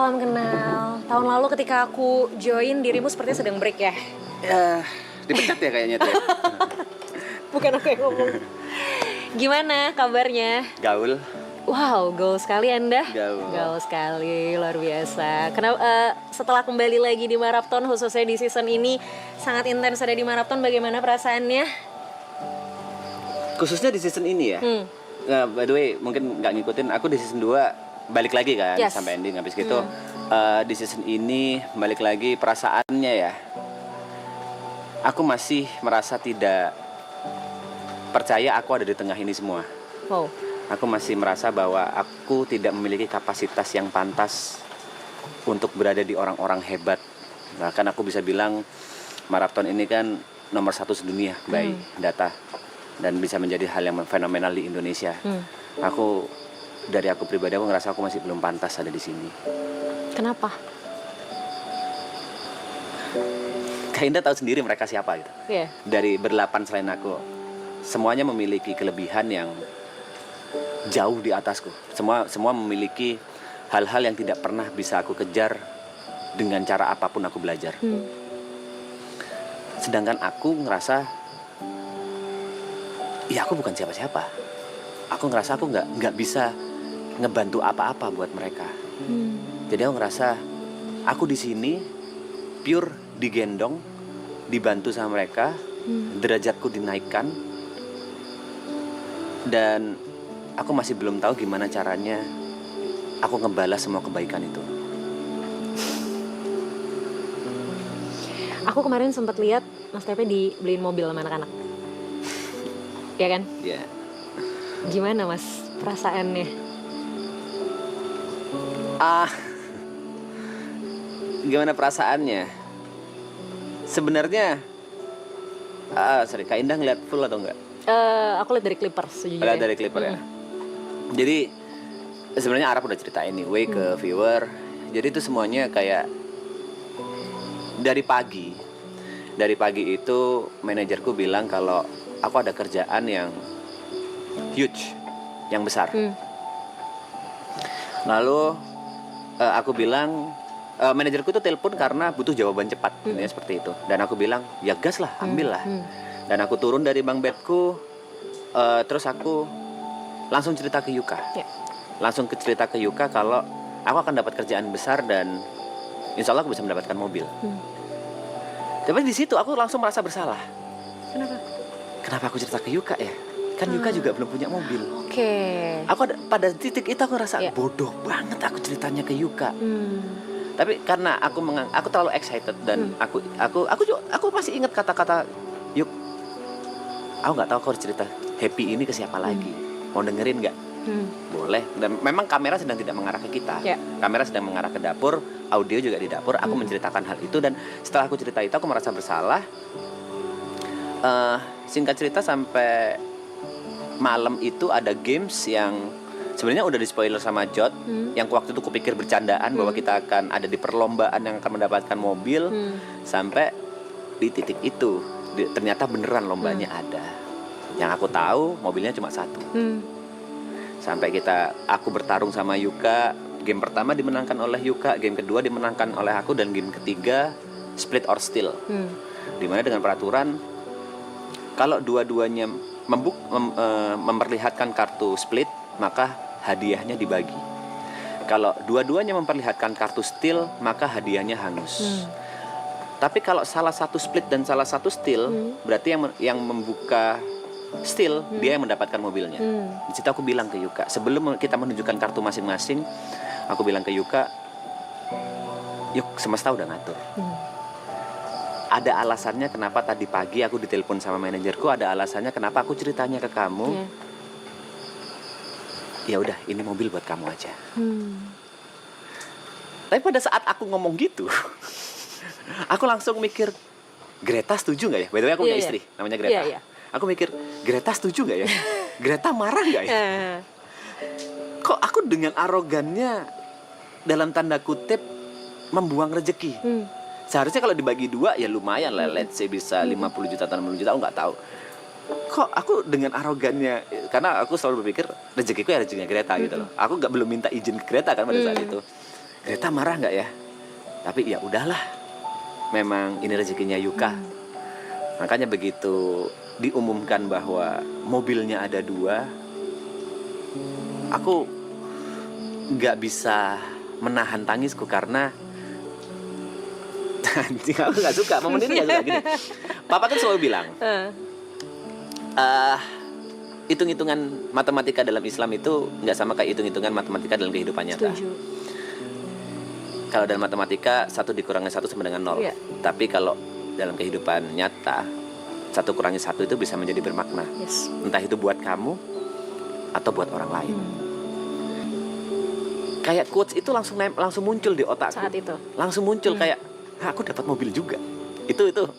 Salam kenal. Tahun lalu ketika aku join, dirimu sepertinya sedang break ya? Ya, dipecat ya kayaknya tuh. Bukan aku yang ngomong. Gimana kabarnya? Gaul. Wow, gaul sekali Anda. Gaul sekali, luar biasa. Kenapa setelah kembali lagi di Marapton, khususnya di season ini sangat intens ada di Marapton, bagaimana perasaannya? Khususnya di season ini ya. Nah, by the way, mungkin nggak ngikutin. Aku di season 2 balik lagi kan, Yes. sampai ending. Habis gitu di season ini balik lagi, perasaannya ya, aku masih merasa tidak percaya aku ada di tengah ini semua. Wow. Aku masih merasa bahwa aku tidak memiliki kapasitas yang pantas untuk berada di orang-orang hebat. Bahkan aku bisa bilang Marapton ini kan nomor 1 sedunia by data, dan bisa menjadi hal yang fenomenal di Indonesia. Dari aku pribadi, aku ngerasa aku masih belum pantas ada di sini. Kenapa? Kak Indah tahu sendiri mereka siapa gitu. Iya. Dari berlapan selain aku, semuanya memiliki kelebihan yang jauh di atasku. Semua memiliki hal-hal yang tidak pernah bisa aku kejar dengan cara apapun aku belajar. Sedangkan aku ngerasa, ya aku bukan siapa-siapa. Aku ngerasa aku nggak bisa ngebantu apa-apa buat mereka. Jadi aku ngerasa aku di sini pure digendong, dibantu sama mereka, derajatku dinaikkan, dan aku masih belum tahu gimana caranya aku ngebalas semua kebaikan itu. Aku kemarin sempat lihat Mas Tepe dibeliin mobil sama anak-anak. Iya kan? Ya. Gimana Mas perasaannya? Gimana perasaannya? Sebenarnya, Kak Indah ngeliat full atau enggak? Aku lihat dari Clippers sejujurnya. Lihat dari Clipper ya. Jadi sebenarnya Arab udah cerita anyway ke viewer. Jadi itu semuanya kayak dari pagi. Dari pagi itu manajerku bilang kalau aku ada kerjaan yang huge, yang besar. Lalu aku bilang, manajerku tuh telepon karena butuh jawaban cepat, intinya seperti itu. Dan aku bilang, ya gas lah, ambil lah. Dan aku turun dari bang bedku, terus aku langsung cerita ke Yuka. Langsung cerita ke Yuka kalau aku akan dapat kerjaan besar dan insya Allah aku bisa mendapatkan mobil. Tapi di situ aku langsung merasa bersalah. Kenapa aku cerita ke Yuka ya? Kan Yuka juga belum punya mobil. Oke. Pada titik itu aku ngerasa bodoh banget aku ceritanya ke Yuka. Tapi karena aku terlalu excited dan aku masih ingat kata-kata Yuk. Aku nggak tahu aku harus cerita happy ini ke siapa lagi. Mau dengerin nggak? Boleh. Dan memang kamera sedang tidak mengarah ke kita. Kamera sedang mengarah ke dapur, audio juga di dapur. Aku menceritakan hal itu, dan setelah aku cerita itu aku merasa bersalah. Singkat cerita, sampai malam itu ada games yang sebenarnya udah di spoiler sama Jod, yang waktu itu kupikir bercandaan bahwa kita akan ada di perlombaan yang akan mendapatkan mobil. Sampai di titik itu ternyata beneran lombanya ada. Yang aku tahu mobilnya cuma 1. Sampai aku bertarung sama Yuka. Game pertama dimenangkan oleh Yuka, game kedua dimenangkan oleh aku, dan game ketiga split or steal. Dimana dengan peraturan kalau dua-duanya memperlihatkan kartu split, maka hadiahnya dibagi. Kalau dua-duanya memperlihatkan kartu steal, maka hadiahnya hangus. Tapi kalau salah satu split dan salah satu steal, berarti yang membuka steal dia yang mendapatkan mobilnya. Di situ aku bilang ke Yuka, sebelum kita menunjukkan kartu masing-masing, aku bilang ke Yuka, yuk, semesta udah ngatur. Ada alasannya kenapa tadi pagi aku ditelepon sama manajerku, ada alasannya kenapa aku ceritanya ke kamu. Ya udah, ini mobil buat kamu aja. Tapi pada saat aku ngomong gitu, aku langsung mikir, Greta setuju nggak ya? By the way, aku punya istri namanya Greta. Aku mikir, Greta setuju nggak ya? Greta marah nggak ya? Kok aku dengan arogannya dalam tanda kutip membuang rezeki? Seharusnya kalau dibagi 2 ya lumayan lah, let's say bisa 50 juta atau 60 juta, aku nggak tahu. Kok aku dengan arogannya, karena aku selalu berpikir rezekiku ya rezekinya Greta gitu loh. Aku belum minta izin ke Greta kan pada saat itu. Greta marah nggak ya? Tapi ya udahlah, memang ini rezekinya Yuka. Makanya begitu diumumkan bahwa mobilnya ada 2, aku nggak bisa menahan tangisku karena anjing, aku nggak suka momen ini, nggak suka gini. Papa kan selalu bilang, hitung-hitungan matematika dalam Islam itu nggak sama kayak hitung-hitungan matematika dalam kehidupan nyata. Setuju. Kalau dalam matematika 1 dikurangi 1 sama dengan 0. Iya. Tapi kalau dalam kehidupan nyata 1 kurangi 1 itu bisa menjadi bermakna. Yes. Entah itu buat kamu atau buat orang lain. Kayak quotes itu langsung muncul di otakku. Saat itu. Langsung muncul kayak, aku dapat mobil juga. Itu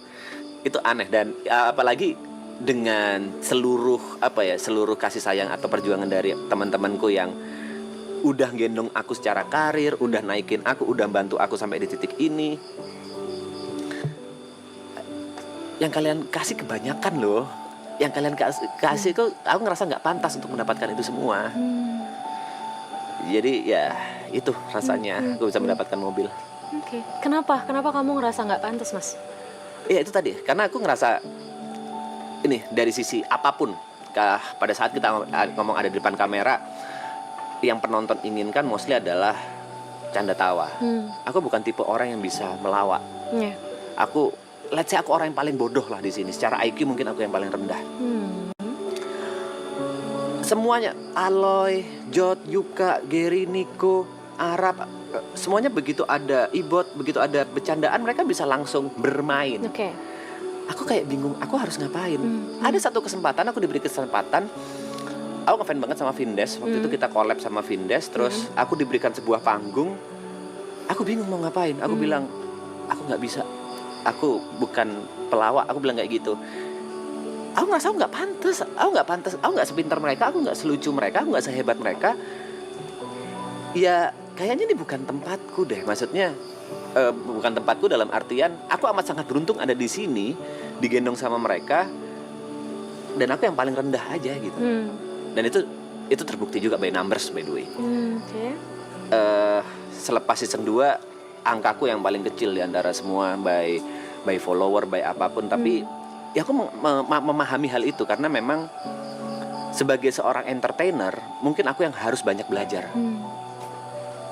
aneh. Dan apalagi dengan seluruh kasih sayang atau perjuangan dari teman-temanku yang udah gendong aku secara karir, udah naikin aku, udah bantu aku sampai di titik ini. Yang kalian kasih kebanyakan loh. Yang kalian kasih kok aku ngerasa nggak pantas untuk mendapatkan itu semua. Jadi ya itu rasanya aku bisa mendapatkan mobil. Oke. Kenapa kamu ngerasa nggak pantas, Mas? Iya itu tadi, karena aku ngerasa ini dari sisi apapun. Pada saat kita ngomong ada di depan kamera, yang penonton inginkan mostly adalah canda tawa. Aku bukan tipe orang yang bisa melawak. Yeah. Let's say aku orang yang paling bodoh lah di sini. Secara IQ mungkin aku yang paling rendah. Semuanya, Aloy, Jod, Yuka, Gary, Nico, Arab, semuanya begitu ada Ibot, begitu ada bercandaan, mereka bisa langsung bermain. Oke. Aku kayak bingung, aku harus ngapain? Ada satu kesempatan, aku diberi kesempatan. Aku ngefans banget sama Vindes. Waktu itu kita collab sama Vindes. Terus aku diberikan sebuah panggung. Aku bingung mau ngapain. Aku bilang, aku gak bisa. Aku bukan pelawak. Aku bilang kayak gitu. Aku ngerasa aku gak pantas. Aku gak sepintar mereka. Aku gak selucu mereka. Aku gak sehebat mereka. Ya kayaknya ini bukan tempatku deh. Maksudnya bukan tempatku dalam artian aku amat sangat beruntung ada di sini, digendong sama mereka. Dan aku yang paling rendah aja gitu. Dan itu terbukti juga by numbers by the way. Okay. Selepas season 2 angkaku yang paling kecil di antara semua by follower, by apapun. Tapi ya aku memahami hal itu karena memang sebagai seorang entertainer mungkin aku yang harus banyak belajar.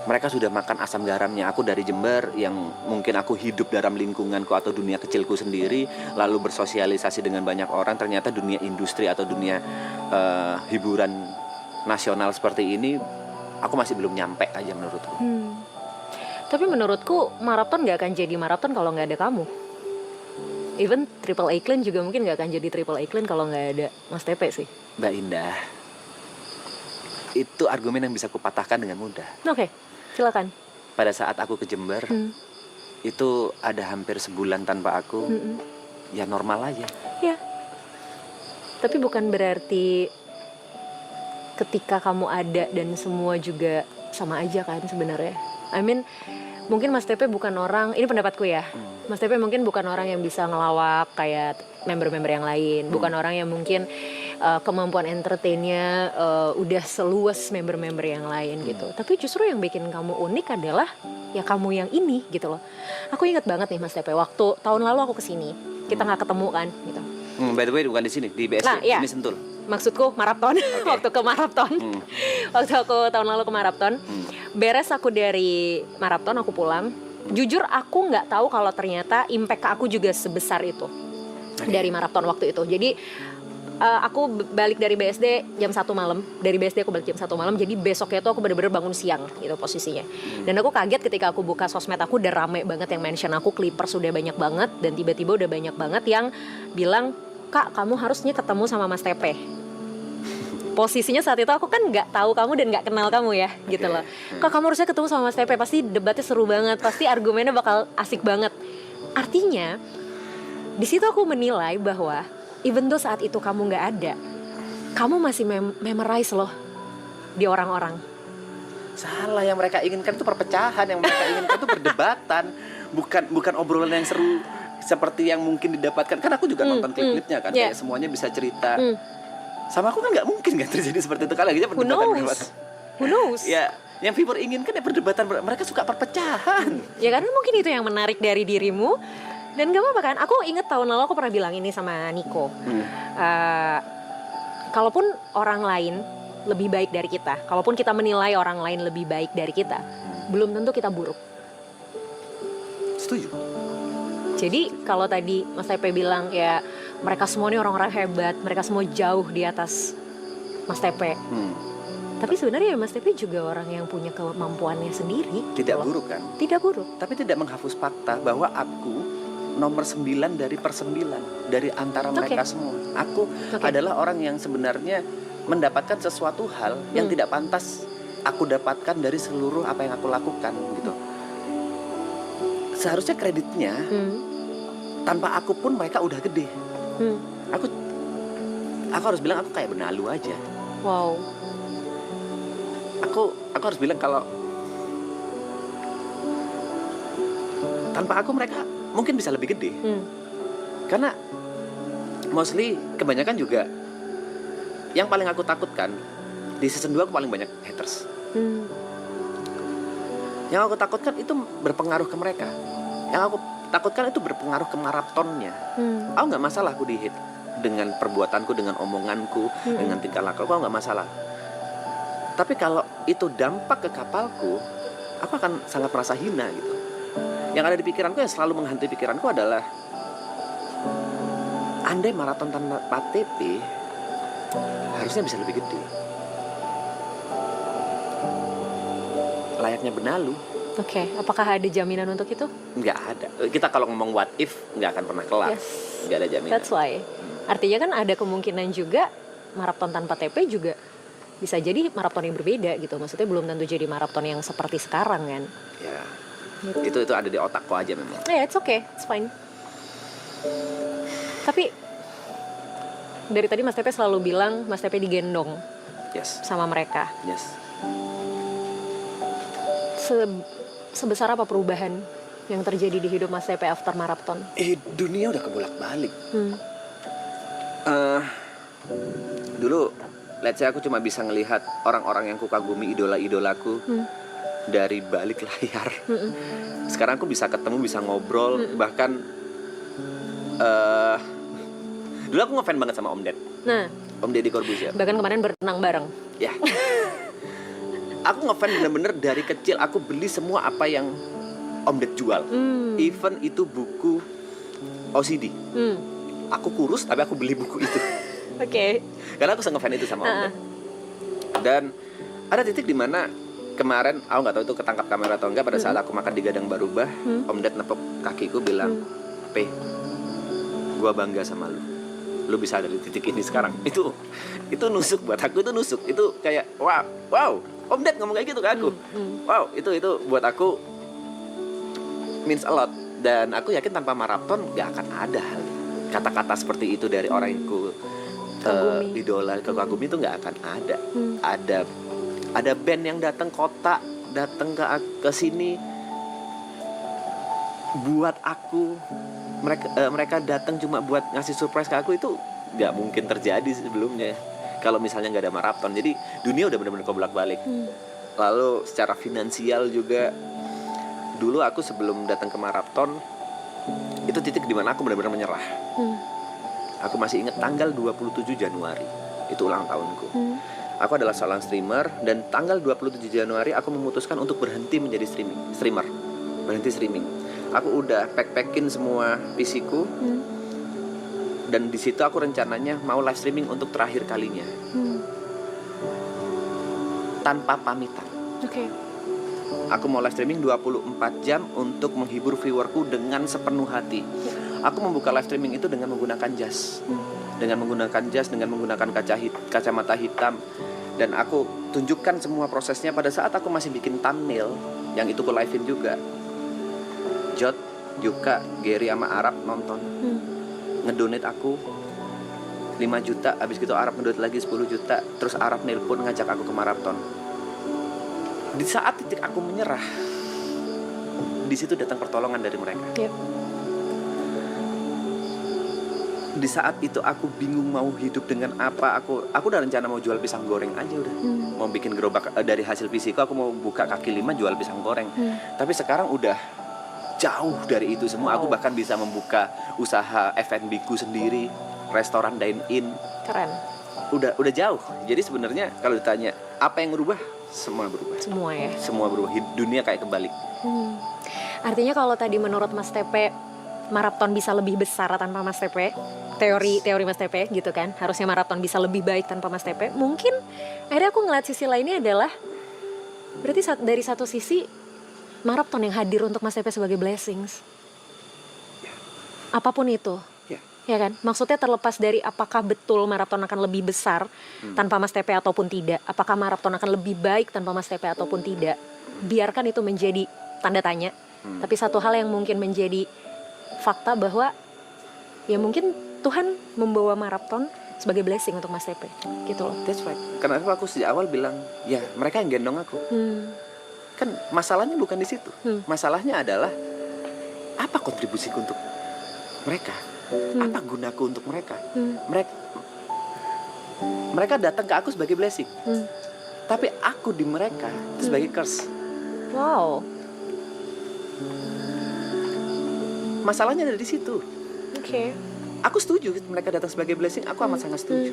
Mereka sudah makan asam garamnya. Aku dari Jember yang mungkin aku hidup dalam lingkunganku atau dunia kecilku sendiri, lalu bersosialisasi dengan banyak orang. Ternyata dunia industri atau dunia hiburan nasional seperti ini, aku masih belum nyampe aja menurutku. Tapi menurutku maraton gak akan jadi maraton kalau gak ada kamu. Even Triple A Clan juga mungkin gak akan jadi Triple A Clan kalau gak ada Mas Tepe sih. Mbak Indah, itu argumen yang bisa kupatahkan dengan mudah. Oke, silakan. Pada saat aku ke Jember, itu ada hampir sebulan tanpa aku, ya normal aja. Ya. Tapi bukan berarti ketika kamu ada dan semua juga sama aja kan sebenarnya. I mean, mungkin Mas Tepe bukan orang, ini pendapatku ya. Mas Tepe mungkin bukan orang yang bisa ngelawak kayak member-member yang lain. Bukan orang yang mungkin kemampuan entertainnya udah seluas member-member yang lain gitu. Tapi justru yang bikin kamu unik adalah ya kamu yang ini gitu loh. Aku inget banget nih Mas Tepe, waktu tahun lalu aku kesini, kita nggak ketemu kan gitu. By the way bukan di sini, di BSD, Nah, iya. ini Sentul. Maksudku maraton, waktu ke maraton. Waktu aku tahun lalu ke maraton, beres aku dari maraton aku pulang. Jujur aku nggak tahu kalau ternyata impact ke aku juga sebesar itu dari maraton waktu itu. Jadi aku balik dari BSD jam 1 malam. Dari BSD aku balik jam 1 malam. Jadi besoknya tuh aku bener-bener bangun siang gitu posisinya. Dan aku kaget ketika aku buka sosmed aku udah rame banget yang mention aku, Clippers udah banyak banget. Dan tiba-tiba udah banyak banget yang bilang, "Kak, kamu harusnya ketemu sama Mas Tepe." Posisinya saat itu aku kan nggak tahu kamu dan nggak kenal kamu ya gitu loh. Kak, kamu harusnya ketemu sama Mas Tepe, pasti debatnya seru banget, pasti argumennya bakal asik banget. Artinya di situ aku menilai bahwa even though saat itu kamu nggak ada, kamu masih memorize loh di orang-orang. Salah, yang mereka inginkan itu perpecahan, yang mereka inginkan itu perdebatan, bukan obrolan yang seru seperti yang mungkin didapatkan. Kan aku juga nonton klip-klipnya kan, kayak semuanya bisa cerita. Sama aku kan nggak mungkin kan terjadi seperti itu, kali aja Who knows? Ya Yang viewer inginkan ya perdebatan, mereka suka perpecahan. Ya karena mungkin itu yang menarik dari dirimu. Dan gak apa-apa kan, aku inget tahun lalu aku pernah bilang ini sama Niko. Kalaupun orang lain lebih baik dari kita, kalaupun kita menilai orang lain lebih baik dari kita, belum tentu kita buruk. Setuju. Jadi kalau tadi Mas Tepe bilang ya mereka semua ini orang-orang hebat, mereka semua jauh di atas Mas Tepe. Tapi sebenarnya Mas Tepe juga orang yang punya kemampuannya sendiri. Tidak buruk kan? Tidak buruk. Tapi tidak menghapus fakta bahwa aku nomor 9 dari per 9 dari antara mereka semua. Aku adalah orang yang sebenarnya mendapatkan sesuatu hal yang tidak pantas aku dapatkan dari seluruh apa yang aku lakukan gitu. Seharusnya kreditnya tanpa aku pun mereka udah gede. Aku harus bilang aku kayak benalu aja. Wow. Aku harus bilang kalau tanpa aku mereka mungkin bisa lebih gede. Karena mostly kebanyakan juga yang paling aku takutkan di season 2 aku paling banyak haters. Yang aku takutkan itu berpengaruh ke mereka. Yang aku takutkan itu berpengaruh ke maratonnya. Aku nggak masalah aku di hate dengan perbuatanku, dengan omonganku, dengan tingkah laku, aku nggak masalah. Tapi kalau itu dampak ke kapalku, aku akan sangat merasa hina gitu. Yang ada di pikiranku, yang selalu menghantui pikiranku adalah andai maraton tanpa TP harusnya bisa lebih gede. Layaknya benalu. Oke, apakah ada jaminan untuk itu? Nggak ada. Kita kalau ngomong what if nggak akan pernah kelar. Yes. Nggak ada jaminan. That's why. Artinya kan ada kemungkinan juga maraton tanpa TP juga bisa jadi maraton yang berbeda gitu. Maksudnya belum tentu jadi maraton yang seperti sekarang kan. Ya. Itu ada di otakku aja memang. Ya, it's okay, it's fine. Tapi dari tadi Mas Tepe selalu bilang Mas Tepe digendong sama mereka. Yes. Sebesar apa perubahan yang terjadi di hidup Mas Tepe after maraton? Dunia udah kebolak-balik. Dulu, let's say aku cuma bisa ngelihat orang-orang yang kukagumi, idola-idolaku dari balik layar. Sekarang aku bisa ketemu, bisa ngobrol, bahkan dulu aku ngefans banget sama Om Ded. Om Deddy Corbuzier. Bahkan kemarin berenang bareng. Ya. Aku ngefans bener-bener dari kecil. Aku beli semua apa yang Om Ded jual. Even itu buku OCD. Aku kurus tapi aku beli buku itu. Oke. Karena aku ngefans itu sama Om Ded. Dan ada titik di mana kemarin aku nggak tahu itu ketangkap kamera atau enggak, pada saat aku makan di Gadang Barubah, Om Ded nepuk kakiku bilang, "Pe, gua bangga sama lu bisa ada di titik ini sekarang." Itu nusuk buat aku, itu nusuk. Itu kayak wow, Om Ded ngomong kayak gitu ke aku. Wow, itu buat aku means a lot. Dan aku yakin tanpa maraton gak akan ada hal kata-kata seperti itu dari orang yang idola, kagumi itu gak akan ada. Ada band yang datang kota, datang ke sini buat aku. Mereka datang cuma buat ngasih surprise ke aku, itu nggak mungkin terjadi sebelumnya kalau misalnya nggak ada maraton. Jadi dunia udah benar-benar kebolak-balik. Lalu secara finansial juga, dulu aku sebelum datang ke maraton itu titik dimana aku benar-benar menyerah. Aku masih ingat tanggal 27 Januari itu ulang tahunku. Aku adalah seorang streamer, dan tanggal 27 Januari aku memutuskan untuk berhenti menjadi streamer. Berhenti streaming. Aku udah pack-packin semua PC-ku. Dan di situ aku rencananya mau live streaming untuk terakhir kalinya. Tanpa pamitan. Aku mau live streaming 24 jam untuk menghibur viewerku dengan sepenuh hati. Aku membuka live streaming itu dengan menggunakan jas. Dengan menggunakan kacamata hitam. Dan aku tunjukkan semua prosesnya pada saat aku masih bikin thumbnail, yang itu aku live-in juga. Jod, Yuka, Gary sama Arab nonton. Ngedonate aku 5 juta, habis gitu Arab ngedonate lagi 10 juta, terus Arab nelpon ngajak aku ke maraton. Di saat titik aku menyerah, di situ datang pertolongan dari mereka. di saat itu aku bingung mau hidup dengan apa. Aku udah rencana mau jual pisang goreng aja udah. Mau bikin gerobak dari hasil visiku, aku mau buka kaki lima jual pisang goreng. Tapi sekarang udah jauh dari itu semua. Aku bahkan bisa membuka usaha F&B ku sendiri, restoran dine in. Keren. Udah jauh. Jadi sebenarnya kalau ditanya apa yang berubah, semua berubah. Semua ya. Semua berubah. Dunia kayak kebalik. Artinya kalau tadi menurut Mas Tepe maraton bisa lebih besar tanpa Mas Tepe, teori Mas Tepe gitu kan, harusnya maraton bisa lebih baik tanpa Mas Tepe. Mungkin akhirnya aku ngeliat sisi lainnya adalah berarti dari satu sisi maraton yang hadir untuk Mas Tepe sebagai blessings. Apapun itu. Ya kan, maksudnya terlepas dari apakah betul maraton akan lebih besar tanpa Mas Tepe ataupun tidak, apakah maraton akan lebih baik tanpa Mas Tepe ataupun tidak, biarkan itu menjadi tanda tanya. Tapi satu hal yang mungkin menjadi fakta bahwa ya mungkin Tuhan membawa maraton sebagai blessing untuk Mas Tepe gitu loh. That's right. Kenapa aku sejak awal bilang ya mereka yang gendong aku. Kan masalahnya bukan di situ. Masalahnya adalah apa kontribusiku untuk mereka? Apa gunaku untuk mereka? Mereka datang ke aku sebagai blessing. Tapi aku di mereka itu sebagai curse. Wow. Masalahnya ada di situ. Oke. Aku setuju mereka datang sebagai blessing. Aku amat sangat setuju.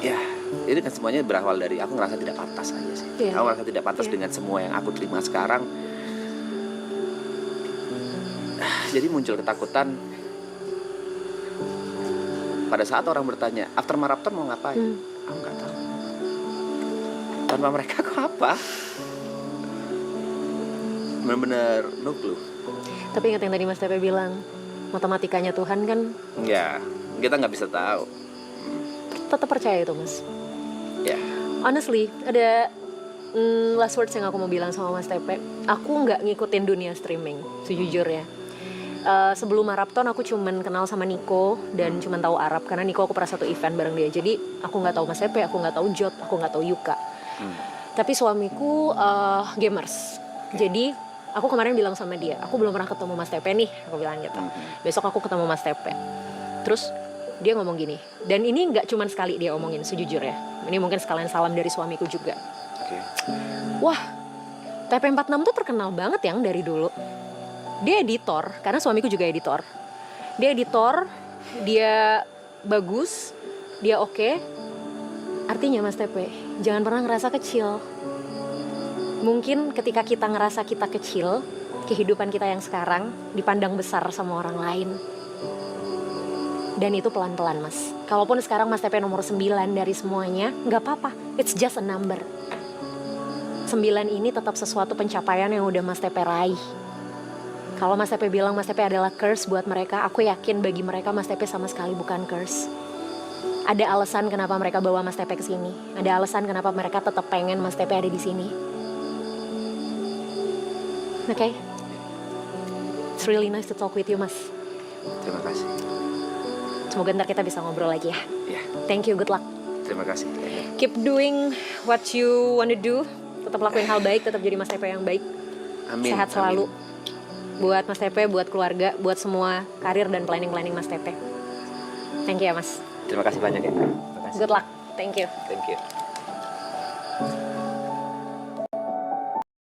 Ya, ini kan semuanya berawal dari aku ngerasa tidak pantas aja sih. Aku ngerasa tidak pantas dengan semua yang aku terima sekarang. Jadi muncul ketakutan. Pada saat orang bertanya, after marathon mau ngapain? Aku nggak tahu. Tanpa mereka aku apa? Benar-benar no clue. Tapi ingat yang tadi Mas Tepe bilang, matematikanya Tuhan kan. Ya, kita nggak bisa tahu. Tetap percaya itu, Mas. Ya. Honestly, ada last words yang aku mau bilang sama Mas Tepe. Aku nggak ngikutin dunia streaming, sejujurnya. Sebelum maraton aku cuman kenal sama Nico dan cuman tahu Arab karena Nico aku pernah satu event bareng dia. Jadi aku nggak tahu Mas Tepe, aku nggak tahu Jot, aku nggak tahu Yuka. Tapi suamiku gamers. Jadi aku kemarin bilang sama dia, aku belum pernah ketemu Mas Tepe nih, aku bilang gitu. Besok aku ketemu Mas Tepe. Terus dia ngomong gini, dan ini nggak cuman sekali dia omongin, sejujurnya. Ini mungkin sekalian salam dari suamiku juga. Wah, TP46 tuh terkenal banget yang dari dulu. Dia editor, karena suamiku juga editor. Dia editor, dia bagus, dia oke. Artinya Mas Tepe, jangan pernah ngerasa kecil. Mungkin ketika kita ngerasa kita kecil, kehidupan kita yang sekarang dipandang besar sama orang lain. Dan itu pelan-pelan, Mas. Kalaupun sekarang Mas Tepe nomor 9 dari semuanya, gak apa-apa, it's just a number. 9 ini tetap sesuatu pencapaian yang udah Mas Tepe raih. Kalau Mas Tepe bilang Mas Tepe adalah curse buat mereka, aku yakin bagi mereka Mas Tepe sama sekali bukan curse. Ada alasan kenapa mereka bawa Mas Tepe ke sini. Ada alasan kenapa mereka tetap pengen Mas Tepe ada di sini. Oke. It's really nice to talk with you, Mas. Terima kasih. Semoga ntar kita bisa ngobrol lagi ya. Ya. Thank you, good luck. Terima kasih. Keep doing what you wanna do. Tetap lakuin hal baik, tetap jadi Mas Tepe yang baik. Amin. Sehat selalu. Amin. Buat Mas Tepe, buat keluarga, buat semua karir dan planning-planning Mas Tepe. Thank you ya, Mas. Terima kasih banyak ya. Terima kasih. Good luck. Thank you. Thank you.